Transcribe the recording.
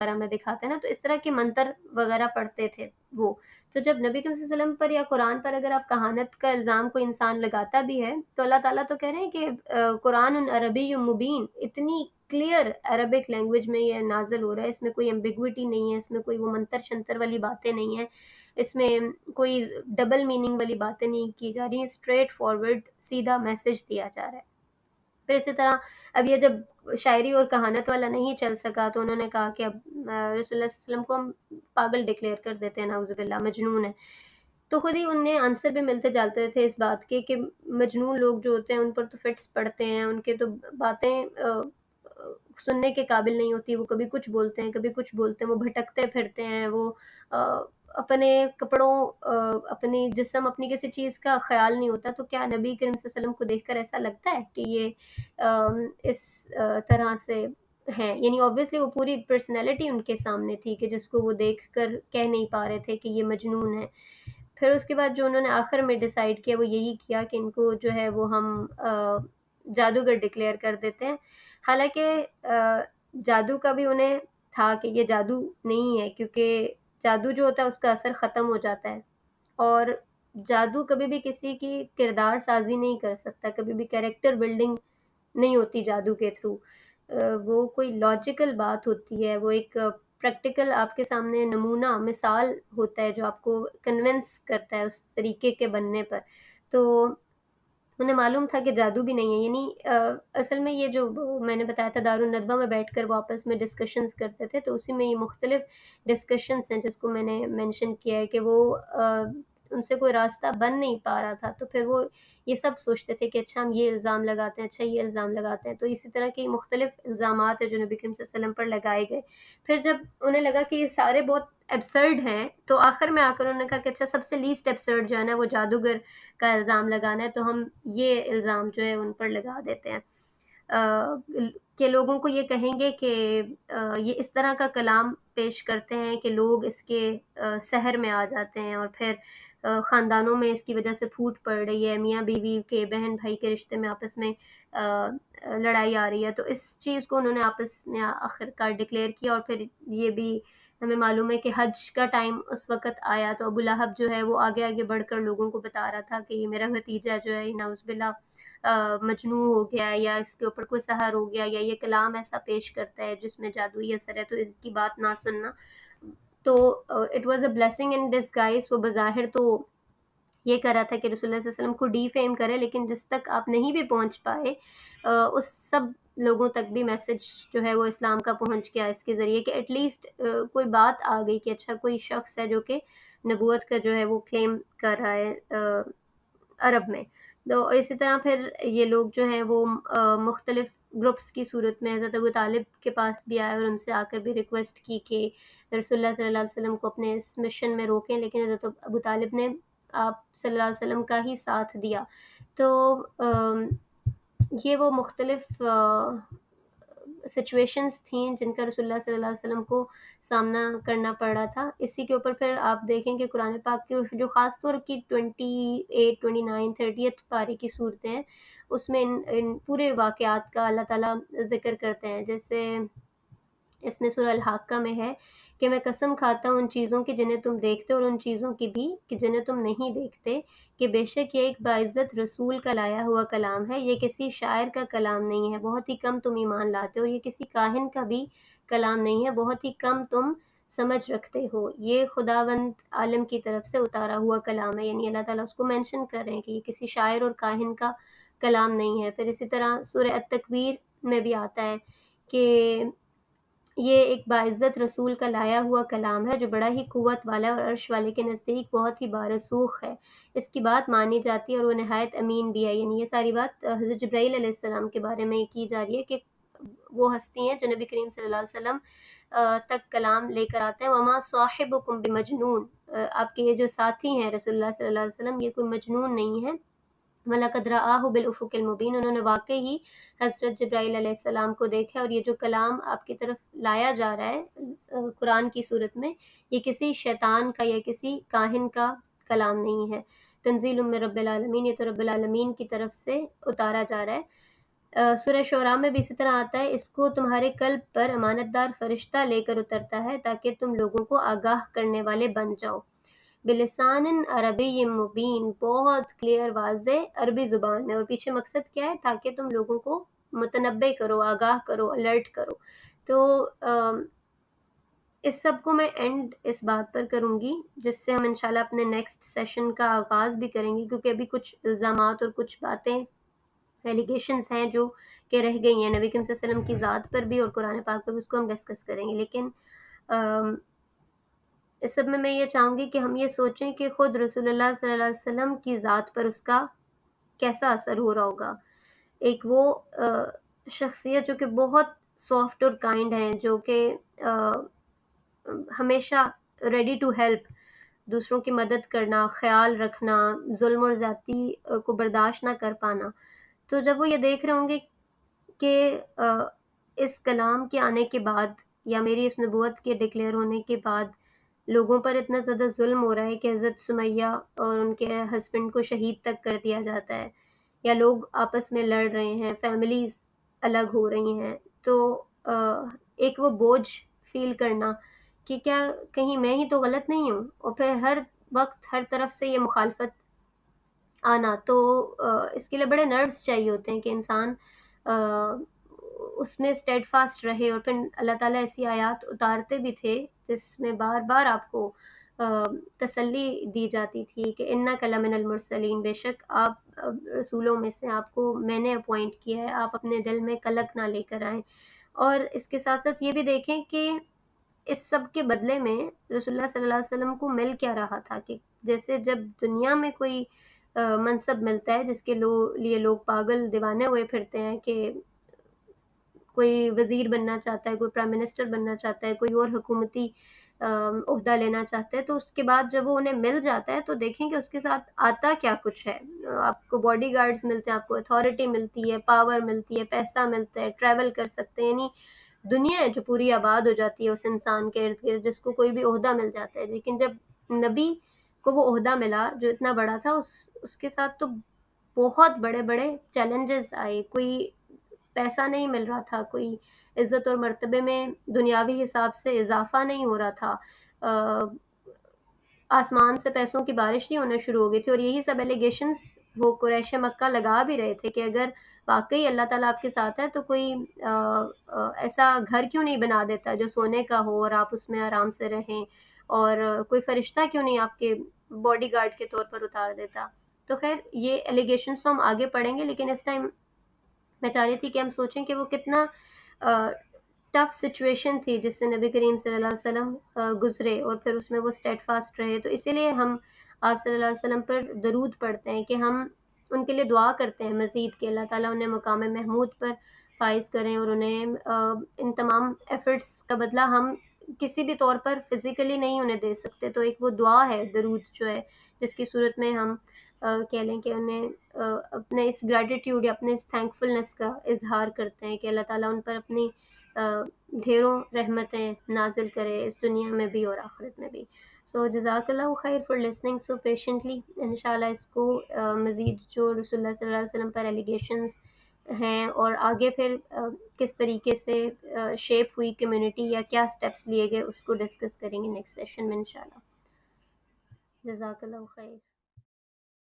وغیرہ میں دکھاتے ہیں نا، تو اس طرح کے منتر وغیرہ پڑھتے تھے وہ. تو جب نبی کریم صلی اللہ علیہ وسلم پر یا قرآن پر اگر آپ کہانت کا الزام کوئی انسان لگاتا بھی ہے تو اللہ تعالیٰ تو کہہ رہے ہیں کہ قرآن عربی مبین، اتنی کلیئر عربک لینگویج میں یہ نازل ہو رہا ہے، اس میں کوئی ایمبیگوٹی نہیں ہے، اس میں کوئی وہ منتر شنتر والی باتیں نہیں ہیں، اس میں کوئی ڈبل میننگ والی باتیں نہیں کی جا رہی ہیں، اسٹریٹ فارورڈ سیدھا میسج دیا جا رہا ہے. پھر اسی طرح اب یہ جب شاعری اور کہانت والا نہیں چل سکا تو انہوں نے کہا کہ اب رسول اللہ صلی اللہ علیہ وسلم کو ہم پاگل ڈکلیئر کر دیتے ہیں، نعوذ باللہ، مجنون ہے. تو خود ہی انہیں آنسر بھی ملتے جاتے تھے اس بات کے کہ مجنون لوگ جو ہوتے ہیں ان پر تو فٹس پڑتے ہیں، ان کے تو باتیں سننے کے قابل نہیں ہوتی، وہ کبھی کچھ بولتے ہیں کبھی کچھ بولتے ہیں، وہ بھٹکتے پھرتے ہیں، وہ اپنے کپڑوں، اپنی جسم، اپنی کسی چیز کا خیال نہیں ہوتا. تو کیا نبی کریم صلی اللہ علیہ وسلم کو دیکھ کر ایسا لگتا ہے کہ یہ اس طرح سے ہیں؟ یعنی obviously وہ پوری پرسنالٹی ان کے سامنے تھی کہ جس کو وہ دیکھ کر کہہ نہیں پا رہے تھے کہ یہ مجنون ہے. پھر اس کے بعد جو انہوں نے آخر میں ڈیسائیڈ کیا وہ یہی کیا کہ ان کو جو ہے وہ ہم جادوگر ڈکلیئر کر دیتے ہیں. حالانکہ جادو کا بھی انہیں تھا کہ یہ جادو نہیں ہے، کیونکہ جادو جو ہوتا ہے اس کا اثر ختم ہو جاتا ہے، اور جادو کبھی بھی کسی کی کردار سازی نہیں کر سکتا، کبھی بھی کیریکٹر بلڈنگ نہیں ہوتی جادو کے تھرو. وہ کوئی لاجیکل بات ہوتی ہے، وہ ایک پریکٹیکل آپ کے سامنے نمونہ مثال ہوتا ہے جو آپ کو کنونس کرتا ہے اس طریقے کے بننے پر. تو انہیں معلوم تھا کہ جادو بھی نہیں ہے. یعنی اصل میں یہ جو میں نے بتایا تھا دارالندوہ میں بیٹھ کر وہ آپس میں ڈسکشنز کرتے تھے، تو اسی میں یہ مختلف ڈسکشنز ہیں جس کو میں نے مینشن کیا ہے کہ وہ ان سے کوئی راستہ بن نہیں پا رہا تھا. تو پھر وہ یہ سب سوچتے تھے کہ اچھا ہم یہ الزام لگاتے ہیں، اچھا یہ الزام لگاتے ہیں. تو اسی طرح کے مختلف الزامات ہیں جو نبی کریم صلی اللہ علیہ وسلم پر لگائے گئے. پھر جب انہیں لگا کہ یہ سارے بہت ایبسرڈ ہیں تو آخر میں آ کر انہوں نے کہا کہ اچھا سب سے لیسٹ ایبسرڈ جو ہے نا وہ جادوگر کا الزام لگانا ہے، تو ہم یہ الزام جو ہے ان پر لگا دیتے ہیں کہ لوگوں کو یہ کہیں گے کہ یہ اس طرح کا کلام پیش کرتے ہیں کہ لوگ اس کے سحر میں آ جاتے ہیں، اور پھر خاندانوں میں اس کی وجہ سے پھوٹ پڑ رہی ہے، میاں بیوی کے، بہن بھائی کے رشتے میں آپس میں لڑائی آ رہی ہے. تو اس چیز کو انہوں نے آپس میں آخر کار ڈکلیئر کیا. اور پھر یہ بھی ہمیں معلوم ہے کہ حج کا ٹائم اس وقت آیا تو ابو لہب جو ہے وہ آگے آگے بڑھ کر لوگوں کو بتا رہا تھا کہ یہ میرا بھتیجا جو ہے نعوذ باللہ مجنون ہو گیا ہے، یا اس کے اوپر کوئی سحر ہو گیا، یا یہ کلام ایسا پیش کرتا ہے جس میں جادوئی اثر ہے، تو اس کی بات نہ سننا. تو it was a blessing in disguise. وہ بظاہر تو یہ کر رہا تھا کہ رسول اللہ صلی اللہ علیہ وسلم کو ڈی فیم کرے، لیکن جس تک آپ نہیں بھی پہنچ پائے اس سب لوگوں تک بھی میسج جو ہے وہ اسلام کا پہنچ گیا اس کے ذریعے کہ ایٹ لیسٹ کوئی بات آ گئی کہ اچھا کوئی شخص ہے جو کہ نبوت کا جو ہے وہ کلیم کر رہا ہے عرب میں. تو اسی طرح پھر یہ لوگ جو ہیں وہ مختلف گروپس کی صورت میں حضرت ابو طالب کے پاس بھی آئے اور ان سے آ کر بھی ریکویسٹ کی کہ رسول اللہ صلی اللہ علیہ وسلم کو اپنے اس مشن میں روکیں، لیکن حضرت ابو طالب نے آپ صلی اللہ علیہ وسلم کا ہی ساتھ دیا. تو یہ وہ مختلف سچویشنز تھیں جن کا رسول اللہ صلی اللہ علیہ وسلم کو سامنا کرنا پڑ رہا تھا. اسی کے اوپر پھر آپ دیکھیں کہ قرآن پاک کی جو خاص طور کی 28 29 30 پارے کی صورتیں ہیں اس میں ان پورے واقعات کا اللہ تعالیٰ ذکر کرتے ہیں. جیسے اس میں سورہ الحاقہ میں ہے کہ میں قسم کھاتا ہوں ان چیزوں کی جنہیں تم دیکھتے اور ان چیزوں کی بھی کہ جنہیں تم نہیں دیکھتے، کہ بے شک یہ ایک باعزت رسول کا لایا ہوا کلام ہے، یہ کسی شاعر کا کلام نہیں ہے، بہت ہی کم تم ایمان لاتے ہو، اور یہ کسی کاہن کا بھی کلام نہیں ہے، بہت ہی کم تم سمجھ رکھتے ہو، یہ خداوند عالم کی طرف سے اتارا ہوا کلام ہے. یعنی اللہ تعالیٰ اس کو مینشن کر رہے ہیں کہ یہ کسی شاعر اور کاہن کا کلام نہیں ہے. پھر اسی طرح سورہ التکویر میں بھی آتا ہے کہ یہ ایک باعزت رسول کا لایا ہوا کلام ہے جو بڑا ہی قوت والا ہے اور عرش والے کے نزدیک بہت ہی بارسوخ ہے، اس کی بات مانی جاتی ہے اور وہ نہایت امین بھی ہے. یعنی یہ ساری بات حضرت جبرائیل علیہ السلام کے بارے میں کی جا رہی ہے کہ وہ ہستی ہیں جو نبی کریم صلی اللہ علیہ وسلم تک کلام لے کر آتے ہیں. وما صاحبکم بمجنون، آپ کے یہ جو ساتھی ہیں رسول اللہ صلی اللہ علیہ وسلم یہ کوئی مجنون نہیں ہے. وَلَقَدْ رَآهُ بِالْأُفُقِ الْمُبِينِ، انہوں نے واقعی ہی حضرت جبرائیل علیہ السلام کو دیکھا، اور یہ جو کلام آپ کی طرف لایا جا رہا ہے قرآن کی صورت میں یہ کسی شیطان کا یا کسی کاہن کا کلام نہیں ہے. تنزیل من رب العالمین، یہ تو رب العالمین کی طرف سے اتارا جا رہا ہے. سورہ شعراء میں بھی اسی طرح آتا ہے، اس کو تمہارے قلب پر امانت دار فرشتہ لے کر اترتا ہے تاکہ تم لوگوں کو آگاہ کرنے والے بن جاؤ، بلسان عربی مبین، بہت کلیئر واضح عربی زبان میں، اور پیچھے مقصد کیا ہے؟ تاکہ تم لوگوں کو متنبع کرو، آگاہ کرو، الرٹ کرو۔ تو اس سب کو میں اینڈ اس بات پر کروں گی، جس سے ہم انشاءاللہ اپنے نیکسٹ سیشن کا آغاز بھی کریں گے، کیونکہ ابھی کچھ الزامات اور کچھ باتیں ایلیگیشنز ہیں جو کہ رہ گئی ہیں نبی کریم صلی اللہ علیہ وسلم کی ذات پر بھی اور قرآن پاک پر بھی، اس کو ہم ڈسکس کریں گے۔ لیکن اس سب میں یہ چاہوں گی کہ ہم یہ سوچیں کہ خود رسول اللہ صلی اللہ علیہ وسلم کی ذات پر اس کا کیسا اثر ہو رہا ہوگا۔ ایک وہ شخصیت جو کہ بہت سافٹ اور کائنڈ ہیں، جو کہ ہمیشہ ریڈی ٹو ہیلپ، دوسروں کی مدد کرنا، خیال رکھنا، ظلم اور زیادتی کو برداشت نہ کر پانا۔ تو جب وہ یہ دیکھ رہے ہوں گے کہ اس کلام کے آنے کے بعد یا میری اس نبوت کے ڈکلیئر ہونے کے بعد لوگوں پر اتنا زیادہ ظلم ہو رہا ہے کہ حضرت سمیہ اور ان کے ہسبینڈ کو شہید تک کر دیا جاتا ہے، یا لوگ آپس میں لڑ رہے ہیں، فیملیز الگ ہو رہی ہیں، تو ایک وہ بوجھ فیل کرنا کہ کیا کہیں میں ہی تو غلط نہیں ہوں، اور پھر ہر وقت ہر طرف سے یہ مخالفت آنا، تو اس کے لیے بڑے نروس چاہیے ہوتے ہیں کہ انسان اس میں اسٹیڈ فاسٹ رہے، اور پھر اللہ تعالیٰ ایسی آیات اتارتے بھی تھے جس میں بار بار آپ کو تسلی دی جاتی تھی کہ انک لمن المرسلین، بے شک آپ رسولوں میں سے، آپ کو میں نے اپوائنٹ کیا ہے، آپ اپنے دل میں کلک نہ لے کر آئیں۔ اور اس کے ساتھ ساتھ یہ بھی دیکھیں کہ اس سب کے بدلے میں رسول اللہ صلی اللہ علیہ وسلم کو مل کیا رہا تھا، کہ جیسے جب دنیا میں کوئی منصب ملتا ہے جس کے لیے لوگ پاگل دیوانے ہوئے پھرتے ہیں، کہ کوئی وزیر بننا چاہتا ہے، کوئی پرائم منسٹر بننا چاہتا ہے، کوئی اور حکومتی عہدہ لینا چاہتا ہے، تو اس کے بعد جب وہ انہیں مل جاتا ہے تو دیکھیں کہ اس کے ساتھ آتا کیا کچھ ہے۔ آپ کو باڈی گارڈز ملتے ہیں، آپ کو اتھارٹی ملتی ہے، پاور ملتی ہے، پیسہ ملتا ہے، ٹریول کر سکتے ہیں، یعنی دنیا ہے جو پوری آباد ہو جاتی ہے اس انسان کے ارد گرد جس کو کوئی بھی عہدہ مل جاتا ہے۔ لیکن جب نبی کو وہ عہدہ ملا جو اتنا بڑا تھا، اس کے ساتھ تو بہت بڑے بڑے چیلنجز آئے، کوئی پیسہ نہیں مل رہا تھا، کوئی عزت اور مرتبے میں دنیاوی حساب سے اضافہ نہیں ہو رہا تھا، آسمان سے پیسوں کی بارش نہیں ہونا شروع ہو گئی تھی، اور یہی سب ایلیگیشنز وہ قریش مکہ لگا بھی رہے تھے کہ اگر واقعی اللہ تعالیٰ آپ کے ساتھ ہے تو کوئی ایسا گھر کیوں نہیں بنا دیتا جو سونے کا ہو اور آپ اس میں آرام سے رہیں، اور کوئی فرشتہ کیوں نہیں آپ کے باڈی گارڈ کے طور پر اتار دیتا۔ تو خیر یہ ایلیگیشنز تو ہم آگے پڑھیں گے، لیکن اس ٹائم میں چاہ رہی تھی کہ ہم سوچیں کہ وہ کتنا ٹف سچویشن تھی جس سے نبی کریم صلی اللہ علیہ وسلم گزرے، اور پھر اس میں وہ اسٹیڈ فاسٹ رہے۔ تو اسی لیے ہم آپ صلی اللہ علیہ وسلم پر درود پڑھتے ہیں کہ ہم ان کے لیے دعا کرتے ہیں مزید کہ اللہ تعالیٰ انہیں مقام محمود پر فائز کریں، اور انہیں ان تمام ایفرٹس کا بدلہ ہم کسی بھی طور پر فزیکلی نہیں انہیں دے سکتے، تو ایک وہ دعا ہے درود جو ہے، جس کی صورت میں ہم کہہ لیں کہ انہیں اپنے اس گریٹیٹیوڈ یا اپنے اس تھینکفلنس کا اظہار کرتے ہیں کہ اللہ تعالیٰ ان پر اپنی ڈھیروں رحمتیں نازل کرے اس دنیا میں بھی اور آخرت میں بھی۔ سو جزاک اللہ خیر فار لسننگ سو پیشنٹلی۔ انشاءاللہ اس کو مزید جو رسول اللہ صلی اللہ علیہ وسلم پر ایلیگیشنز ہیں اور آگے پھر کس طریقے سے شیپ ہوئی کمیونٹی یا کیا سٹیپس لیے گئے، اس کو ڈسکس کریں گے نیکسٹ سیشن میں انشاءاللہ۔ جزاک اللہ خیر۔